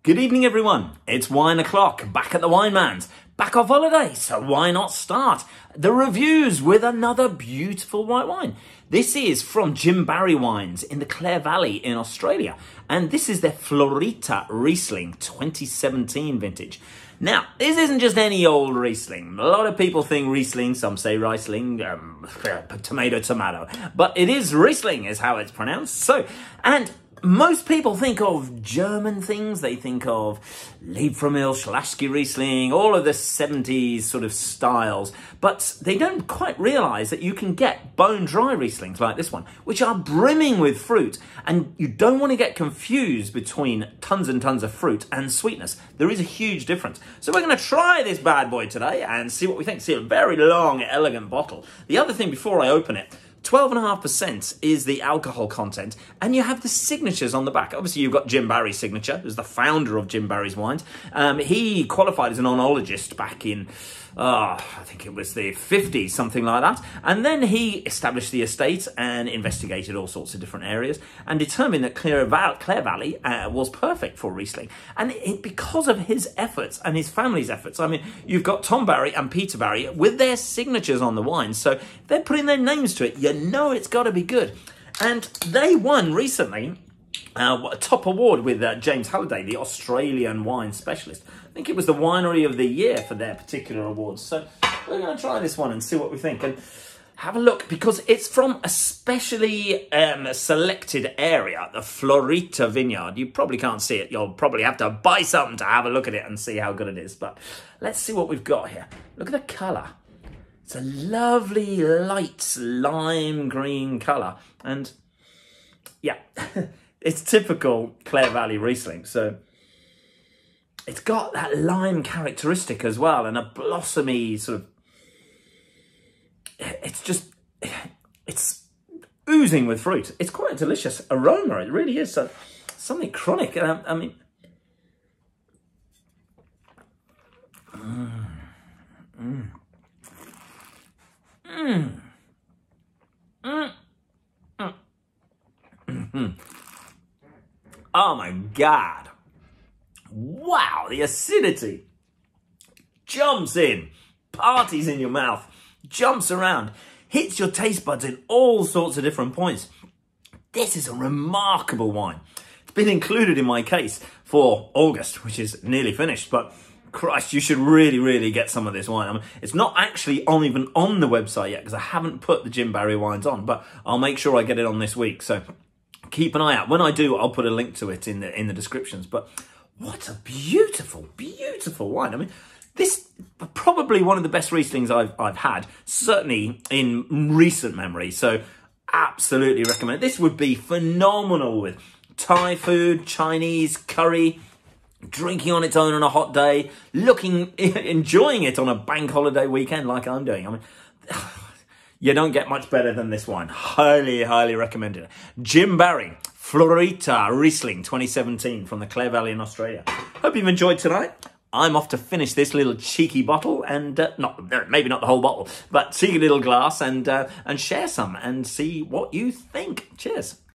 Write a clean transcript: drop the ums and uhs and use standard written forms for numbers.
Good evening, everyone. It's wine o'clock, back at the Wineman's, back off holiday, so why not start the reviews with another beautiful white wine. This is from Jim Barry Wines in the Clare Valley in Australia, and this is their Florita Riesling 2017 vintage. Now, this isn't just any old Riesling. A lot of people think Riesling, some say Riesling, tomato, but it is Riesling is how it's pronounced. And most people think of German things. They think of Liebfraumilch, Schlasky Riesling, all of the 70s sort of styles. But they don't quite realise that you can get bone-dry Rieslings like this one, which are brimming with fruit. And you don't want to get confused between tons and tons of fruit and sweetness. There is a huge difference. So we're going to try this bad boy today and see what we think. See, a very long, elegant bottle. The other thing before I open it, 12.5% is the alcohol content, and you have the signatures on the back. Obviously, you've got Jim Barry's signature, who's the founder of Jim Barry's Wines. He qualified as an oenologist back in, I think it was the 50s, something like that. And then he established the estate and investigated all sorts of different areas and determined that Clare Valley was perfect for Riesling. And because of his efforts and his family's efforts, I mean, you've got Tom Barry and Peter Barry with their signatures on the wine. So they're putting their names to it. You know it's got to be good. And they won recently a top award with James Halliday, the Australian wine specialist. I think it was the Winery of the Year for their particular awards. So we're going to try this one and see what we think. And have a look, because it's from a specially selected area, the Florita Vineyard. You probably can't see it. You'll probably have to buy something to have a look at it and see how good it is. But let's see what we've got here. Look at the colour. It's a lovely light lime green colour. And yeah, it's typical Clare Valley Riesling. So it's got that lime characteristic as well, and a blossomy sort of, it's oozing with fruit. It's quite a delicious aroma. It really is. So something chronic. I mean, oh my God. Wow, the acidity jumps in, parties in your mouth, jumps around, hits your taste buds in all sorts of different points. This is a remarkable wine. It's been included in my case for August, which is nearly finished, but Christ, you should really, really get some of this wine. I mean, it's not actually even on the website yet because I haven't put the Jim Barry wines on, but I'll make sure I get it on this week. So keep an eye out. When I do, I'll put a link to it in the descriptions. But what a beautiful, beautiful wine. I mean, this is probably one of the best Rieslings I've had, certainly in recent memory. So absolutely recommend it. This would be phenomenal with Thai food, Chinese, curry, drinking on its own on a hot day, enjoying it on a bank holiday weekend like I'm doing. I mean, you don't get much better than this wine. Highly, highly recommended. Jim Barry, Florita Riesling 2017 from the Clare Valley in Australia. Hope you've enjoyed tonight. I'm off to finish this little cheeky bottle and maybe not the whole bottle, but cheeky little glass and share some and see what you think. Cheers.